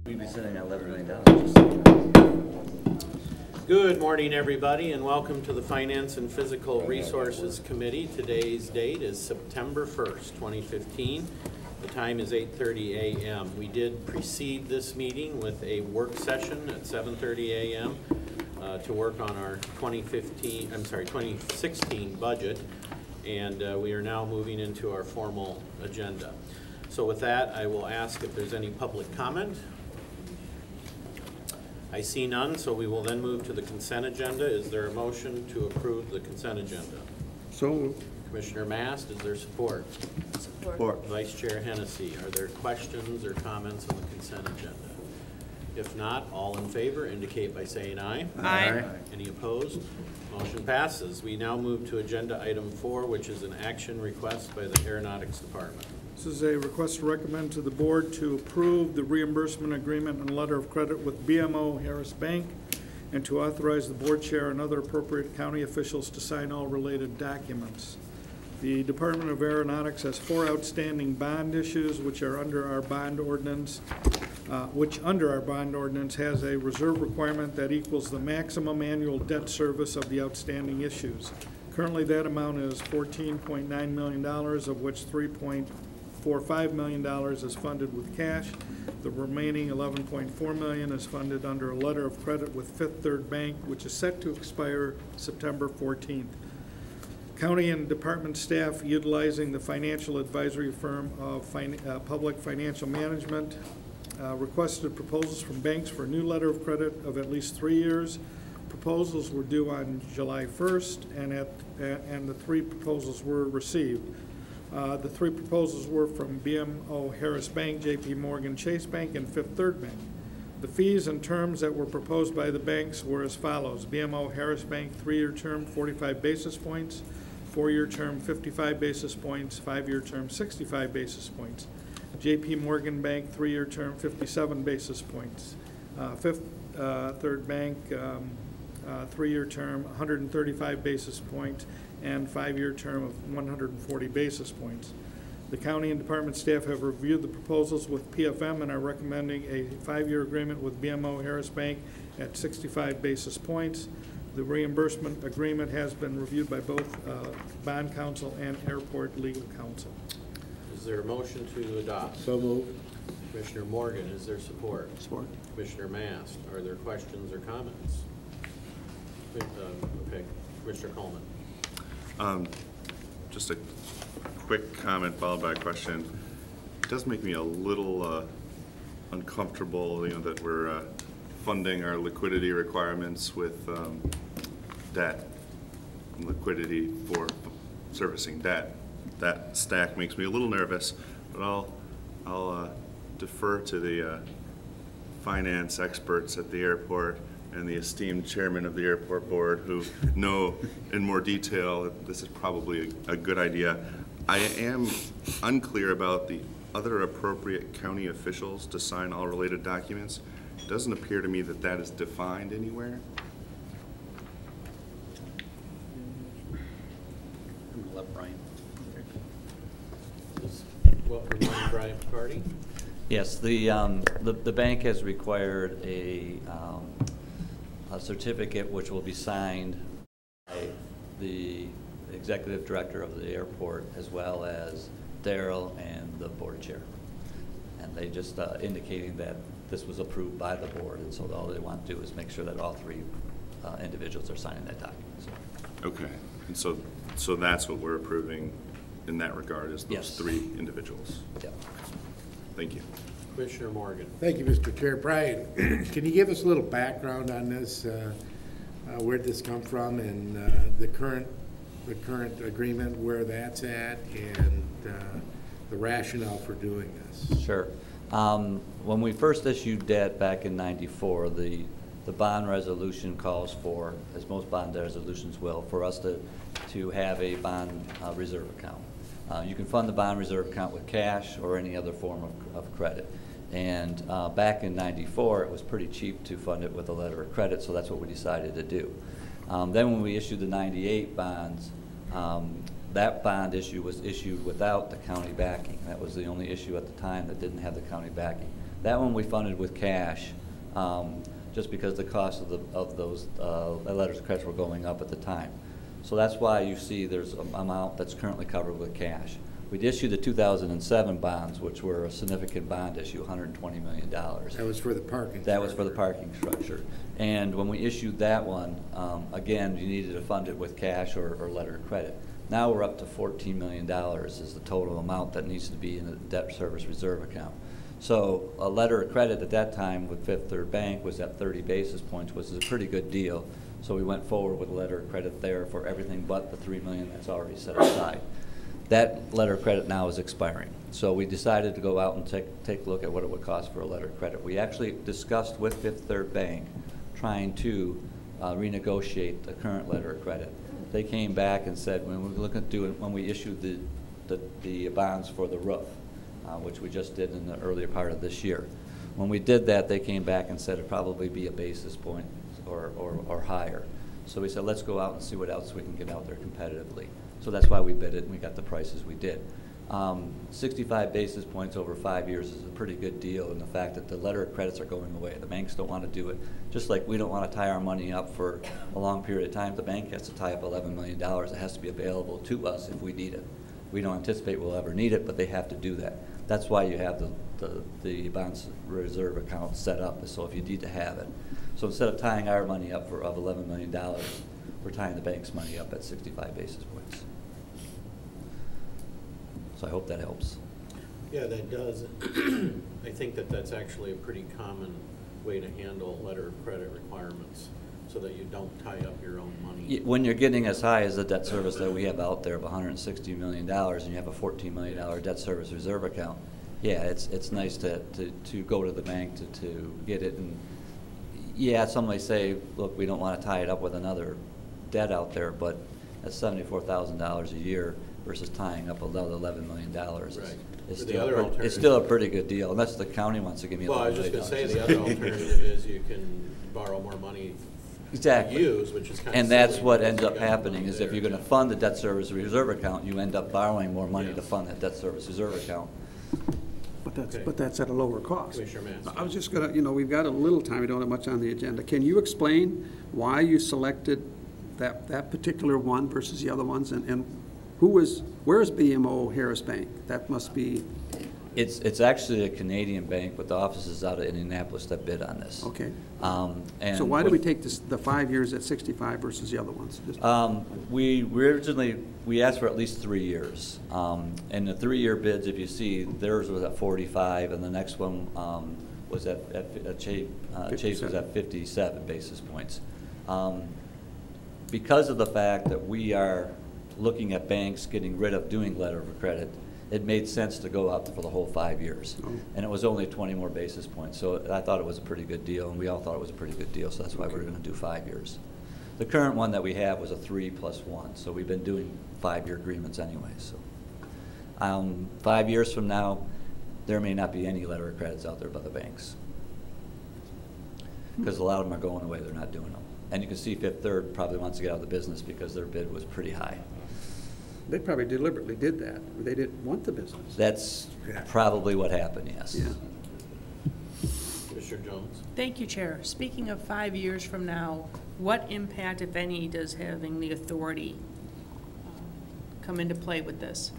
We'd be sitting at $11 million. Good morning, everybody, and welcome to the Finance and Physical Resources Committee. Today's date is September 1st, 2015. The time is 8:30 a.m. We did precede this meeting with a work session at 7:30 a.m. To work on our 2016 budget, and we are now moving into our formal agenda. So with that, I will ask if there's any public comment. I see none, so we will then move to the consent agenda. Is there a motion to approve the consent agenda? So moved. Commissioner Mast, is there support? Support. Vice Chair Hennessy, are there questions or comments on the consent agenda? If not, all in favor indicate by saying aye. Aye. Any opposed? Motion passes. We now move to agenda item 4, which is an action request by the Aeronautics Department. This is a request to recommend to the board to approve the reimbursement agreement and letter of credit with BMO Harris Bank and to authorize the board chair and other appropriate county officials to sign all related documents. The Department of Aeronautics has 4 outstanding bond issues which are under our bond ordinance, has a reserve requirement that equals the maximum annual debt service of the outstanding issues. Currently that amount is $14.9 million, of which $3.45 million is funded with cash. The remaining $11.4 million is funded under a letter of credit with Fifth Third Bank, which is set to expire September 14th. County and department staff utilizing the financial advisory firm of Public Financial Management requested proposals from banks for a new letter of credit of at least 3 years. Proposals were due on July 1st, and the 3 proposals were received. The 3 proposals were from BMO Harris Bank, JP Morgan Chase Bank, and Fifth Third Bank. The fees and terms that were proposed by the banks were as follows. BMO Harris Bank, 3-year term, 45 basis points, 4-year term, 55 basis points, 5-year term, 65 basis points. JP Morgan Bank, 3-year term, 57 basis points. Fifth Third Bank, 3-year term, 135 basis points, and 5-year term of 140 basis points. The county and department staff have reviewed the proposals with PFM and are recommending a 5-year agreement with BMO Harris Bank at 65 basis points. The reimbursement agreement has been reviewed by both bond counsel and airport legal counsel. Is there a motion to adopt? So moved. Commissioner Morgan, is there support? Support. Commissioner Mast, are there questions or comments? Okay, Commissioner Coleman. Just a quick comment followed by a question. It does make me a little uncomfortable, that we're funding our liquidity requirements with debt and liquidity for servicing debt. That stack makes me a little nervous, but I'll defer to the finance experts at the airport and the esteemed chairman of the airport board who know in more detail that this is probably a good idea. I am unclear about the other appropriate county officials to sign all related documents. It doesn't appear to me that that is defined anywhere. I'm gonna let Brian. Well, good morning, Brian Party. Yes, the bank has required a certificate which will be signed by the executive director of the airport as well as Daryl and the board chair. And they just indicating that this was approved by the board, and so all they want to do is make sure that all 3 individuals are signing that document. So. Okay, and so that's what we're approving in that regard, is those Yes. 3 individuals. Yep. Thank you. Commissioner Morgan. Thank you, Mr. Chair. Brian, can you give us a little background on this? Where'd this come from, and the current agreement, where that's at, and the rationale for doing this? Sure. When we first issued debt back in '94, the bond resolution calls for, as most bond resolutions will, for us to have a bond reserve account. You can fund the bond reserve account with cash or any other form of credit. And back in '94, it was pretty cheap to fund it with a letter of credit, so that's what we decided to do. Then when we issued the '98 bonds, that bond issue was issued without the county backing. That was the only issue at the time that didn't have the county backing. That one we funded with cash, just because the cost of those letters of credit were going up at the time. So that's why you see there's an amount that's currently covered with cash. We'd issued the 2007 bonds, which were a significant bond issue, $120 million. That was for the parking. That was for the parking structure. And when we issued that one, again, you needed to fund it with cash or letter of credit. Now we're up to $14 million is the total amount that needs to be in the debt service reserve account. So a letter of credit at that time with Fifth Third Bank was at 30 basis points, which is a pretty good deal. So we went forward with a letter of credit there for everything but the $3 million that's already set aside. That letter of credit now is expiring. So we decided to go out and take a look at what it would cost for a letter of credit. We actually discussed with Fifth Third Bank trying to renegotiate the current letter of credit. They came back and said when we look at doing, when we issued the bonds for the roof, which we just did in the earlier part of this year. When we did that, they came back and said it'd probably be a basis point or higher. So we said, let's go out and see what else we can get out there competitively. So that's why we bid it, and we got the prices we did. 65 basis points over 5 years is a pretty good deal, and the fact that the letter of credits are going away. The banks don't want to do it. Just like we don't want to tie our money up for a long period of time, the bank has to tie up $11 million. It has to be available to us if we need it. We don't anticipate we'll ever need it, but they have to do that. That's why you have the bonds reserve account set up, so if you need to have it. So instead of tying our money up of $11 million, we're tying the bank's money up at 65 basis points. So I hope that helps. Yeah, that does. I think that that's actually a pretty common way to handle letter of credit requirements so that you don't tie up your own money. When you're getting as high as the debt service that we have out there of $160 million and you have a $14 million debt service reserve account, yeah, it's nice to go to the bank to get it. And yeah, some may say, look, we don't want to tie it up with another debt out there, but that's $74,000 a year versus tying up another $11 million. Right. It's still a pretty good deal, unless the county wants to give me $11 million. Well, I was just going to say the other alternative is you can borrow more money exactly. to use, which is kind of and that's silly what because ends you up got happening money is if there. you're going to fund the debt service reserve account, you end up borrowing more money Yes. to fund that debt service reserve account. Okay. But that's at a lower cost. Commissioner Mansfield. I was just gonna, we've got a little time, we don't have much on the agenda. Can you explain why you selected that particular one versus the other ones? And where's BMO Harris Bank? That must be, It's actually a Canadian bank, but the office is out of Indianapolis that bid on this. okay. And So why did we take the 5 years at 65 versus the other ones? we originally, we asked for at least 3 years. And the 3-year bids, if you see, theirs was at 45, and the next one was at Chase was at 57 basis points. Because of the fact that we are looking at banks getting rid of doing letter of credit, it made sense to go out for the whole 5 years. Oh. And it was only 20 more basis points. So I thought it was a pretty good deal, and we all thought it was a pretty good deal, so that's why we were going to do 5 years. The current one that we have was a 3+1, so we've been doing 5-year agreements anyway. So 5 years from now, there may not be any letter of credits out there by the banks. Because a lot of them are going away, they're not doing them. And you can see Fifth Third probably wants to get out of the business because their bid was pretty high. They probably deliberately did that. They didn't want the business. That's probably what happened, yes. Yeah. Commissioner Jones. Thank you, Chair. Speaking of 5 years from now, what impact, if any, does having the authority come into play with this?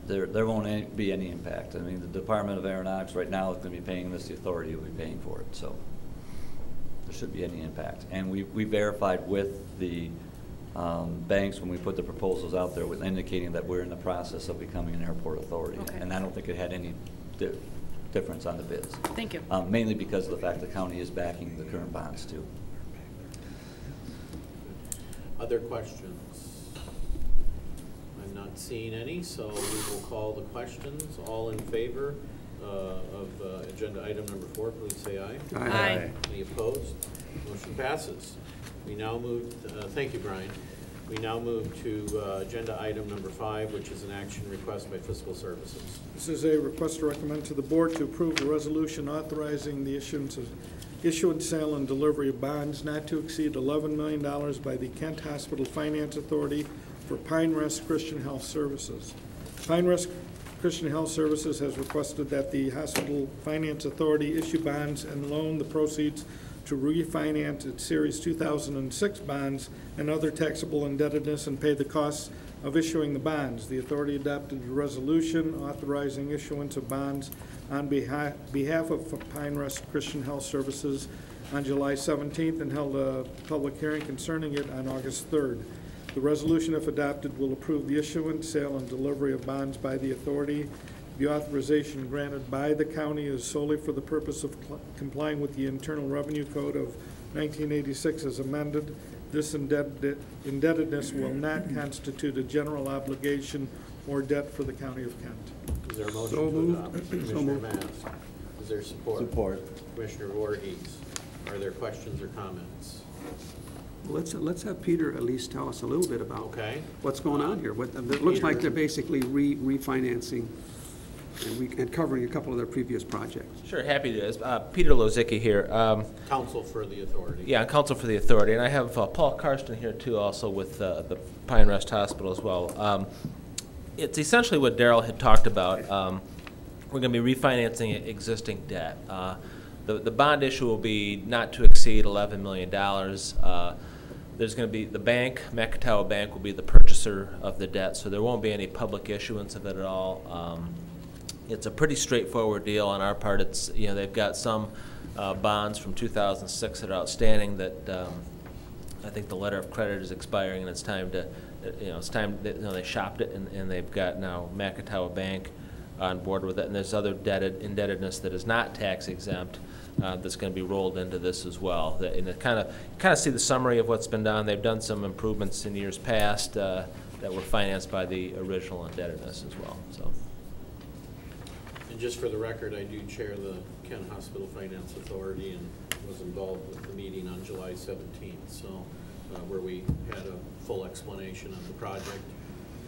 There won't be any impact. I mean, the Department of Aeronautics right now is going to be paying this, the authority will be paying for it, so there shouldn't be any impact. And we verified with the banks when we put the proposals out there with indicating that we're in the process of becoming an airport authority. Okay. And I don't think it had any difference on the bids. Thank you. Mainly because of the fact the county is backing the current bonds too. Other questions? I'm not seeing any, so we will call the questions. All in favor of agenda item number 4, please say aye. Aye. Any opposed? Motion passes. We now move, thank you, Brian. We now move to agenda item number 5, which is an action request by Fiscal Services. This is a request to recommend to the board to approve the resolution authorizing the issuance, sale, and delivery of bonds not to exceed $11 million by the Kent Hospital Finance Authority for Pine Rest Christian Health Services. Pine Rest Christian Health Services has requested that the Hospital Finance Authority issue bonds and loan the proceeds to refinance its Series 2006 bonds and other taxable indebtedness and pay the costs of issuing the bonds. The authority adopted a resolution authorizing issuance of bonds on behalf of Pine Rest Christian Health Services on July 17th and held a public hearing concerning it on August 3rd. The resolution, if adopted, will approve the issuance, sale, and delivery of bonds by the authority. The authorization granted by the county is solely for the purpose of complying with the Internal Revenue Code of 1986 as amended. This indebtedness will not constitute a general obligation or debt for the county of Kent. Is there a motion So to moved. adopt? So Commissioner moved. Mass. Is there support? Support. Commissioner Voorhees. Are there questions or comments? Let's have Peter at least tell us a little bit about Okay. what's going on here. It looks like they're basically refinancing and covering a couple of their previous projects. Sure, happy to. Peter Lozicki here. Counsel for the authority. Yeah, I'm counsel for the authority, and I have Paul Karsten here too, also with the Pine Rest Hospital as well. It's essentially what Darrell had talked about. We're going to be refinancing existing debt. The bond issue will be not to exceed $11 million. There's going to be the bank, Macatawa Bank, will be the purchaser of the debt, so there won't be any public issuance of it at all. It's a pretty straightforward deal on our part. It's, you know, they've got some bonds from 2006 that are outstanding that I think the letter of credit is expiring, and it's time to, it's time that, they shopped it, and they've got now Macatawa Bank on board with it, and there's other indebtedness that is not tax exempt that's going to be rolled into this as well. And it kind of see the summary of what's been done. They've done some improvements in years past that were financed by the original indebtedness as well. So. And just for the record, I do chair the Kent Hospital Finance Authority and was involved with the meeting on July 17th, so where we had a full explanation of the project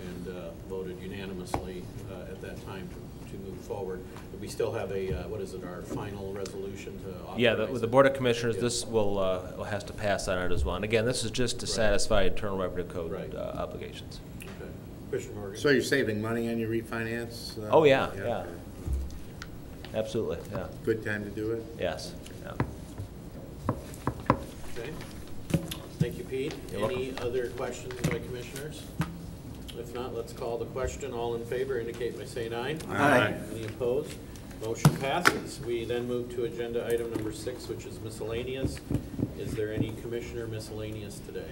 and voted unanimously at that time to move forward. But we still have a, what is it, our final resolution to authorize? Yeah, the Board of Commissioners, this will has to pass on it as well. And again, this is just to satisfy Internal Revenue Code obligations. Okay. Commissioner Morgan? So you're saving money on your refinance? Oh, yeah. Okay. Absolutely, yeah. Good time to do it? Yes, yeah. Okay. Thank you, Pete. You're Any other questions by commissioners? If not, let's call the question. All in favor indicate by saying aye. Aye. Any opposed? Motion passes. We then move to agenda item number 6, which is miscellaneous. Is there any commissioner miscellaneous today?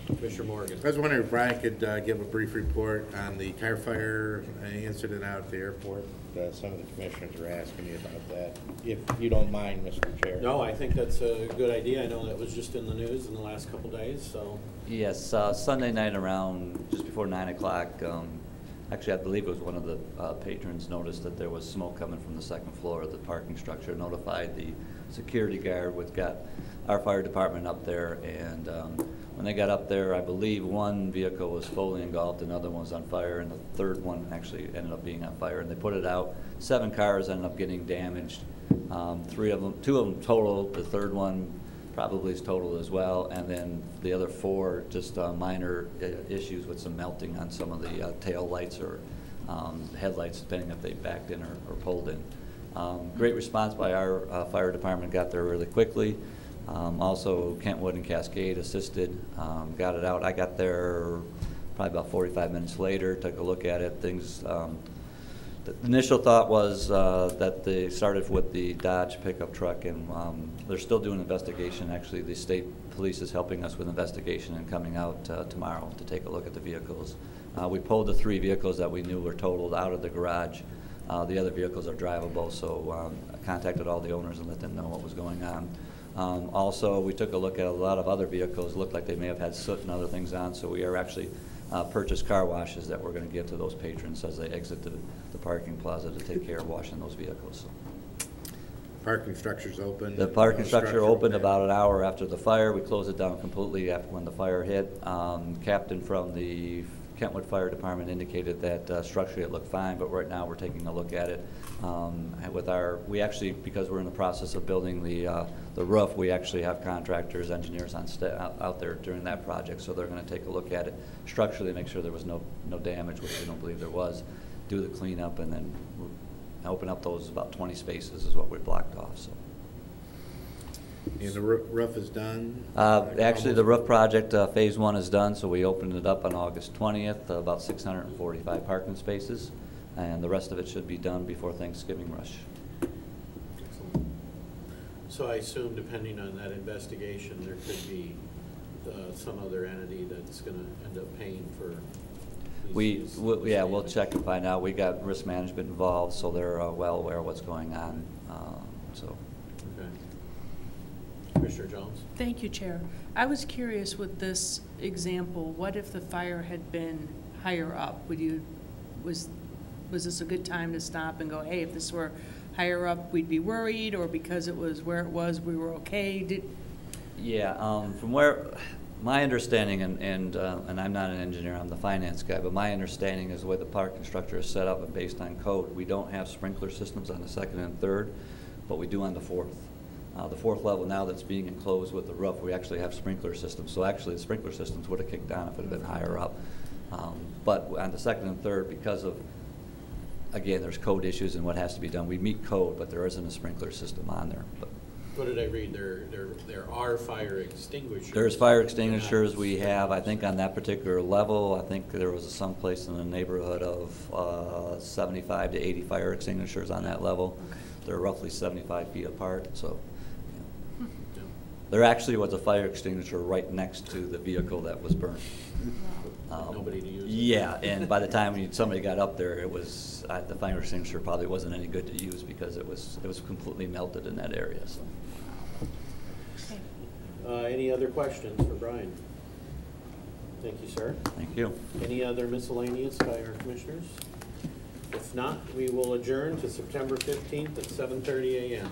Commissioner Morgan. I was wondering if Brian could give a brief report on the car fire incident out at the airport. Some of the commissioners are asking me about that, if you don't mind, Mr. Chair. No, I think that's a good idea. I know that was just in the news in the last couple days, so. Yes, Sunday night around just before 9 o'clock, actually I believe it was one of the patrons noticed that there was smoke coming from the second floor of the parking structure, notified the security guard, which got our fire department up there, and when they got up there, I believe one vehicle was fully engulfed, another one was on fire, and the third one actually ended up being on fire, and they put it out. 7 cars ended up getting damaged. 2 of them totaled, the third one probably is totaled as well, and then the other 4 just minor issues with some melting on some of the tail lights or headlights, depending if they backed in or pulled in. Great response by our fire department, got there really quickly. Also, Kentwood and Cascade assisted, got it out. I got there probably about 45 minutes later, took a look at it. Things, the initial thought was that they started with the Dodge pickup truck, and they're still doing investigation. Actually, the state police is helping us with investigation and coming out tomorrow to take a look at the vehicles. We pulled the 3 vehicles that we knew were totaled out of the garage. The other vehicles are drivable, so I contacted all the owners and let them know what was going on. Also, we took a look at a lot of other vehicles. Looked like they may have had soot and other things on, so we are actually purchased car washes that we're going to give to those patrons as they exit the parking plaza to take care of washing those vehicles. Parking structure's open? The parking structure opened about an hour after the fire. We closed it down completely after when the fire hit. Captain from the Kentwood Fire Department indicated that structurally it looked fine, but right now we're taking a look at it. We actually, because we're in the process of building the roof, we actually have contractors, engineers on out there during that project, so they're going to take a look at it structurally, make sure there was no damage, which we don't believe there was. do the cleanup, and then we'll open up those about 20 spaces is what we blocked off, so. And the roof is done? Actually, the roof project, phase 1 is done, so we opened it up on August 20th, about 645 parking spaces, and the rest of it should be done before Thanksgiving rush. So I assume, depending on that investigation, there could be some other entity that's going to end up paying for these Yeah, we'll check and find out. We got risk management involved, so they're well aware of what's going on, so. Okay. Commissioner Jones? Thank you, Chair. I was curious with this example, what if the fire had been higher up? Was this a good time to stop and go, hey, if this were higher up, we'd be worried, or because it was where it was, we were okay? Yeah, from where, my understanding, and I'm not an engineer, I'm the finance guy, but my understanding is the way the parking structure is set up and based on code, we don't have sprinkler systems on the 2nd and 3rd, but we do on the 4th. The 4th level, now that's being enclosed with the roof, we actually have sprinkler systems. So actually, the sprinkler systems would have kicked down if it had been higher up. But on the 2nd and 3rd, because of, again, there's code issues and what has to be done, we meet code, but there isn't a sprinkler system on there. But what did I read? There are fire extinguishers. There's fire extinguishers we have, I think on that particular level, I think there was some place in the neighborhood of 75 to 80 fire extinguishers on that level. They're roughly 75 feet apart, so. There actually was a fire extinguisher right next to the vehicle that was burned. Nobody to use it. Yeah, and by the time somebody got up there, it was, the fire extinguisher probably wasn't any good to use because it was completely melted in that area, so. Any other questions for Brian? Thank you, sir. Thank you. Any other miscellaneous by our commissioners? If not, we will adjourn to September 15th at 7:30 a.m.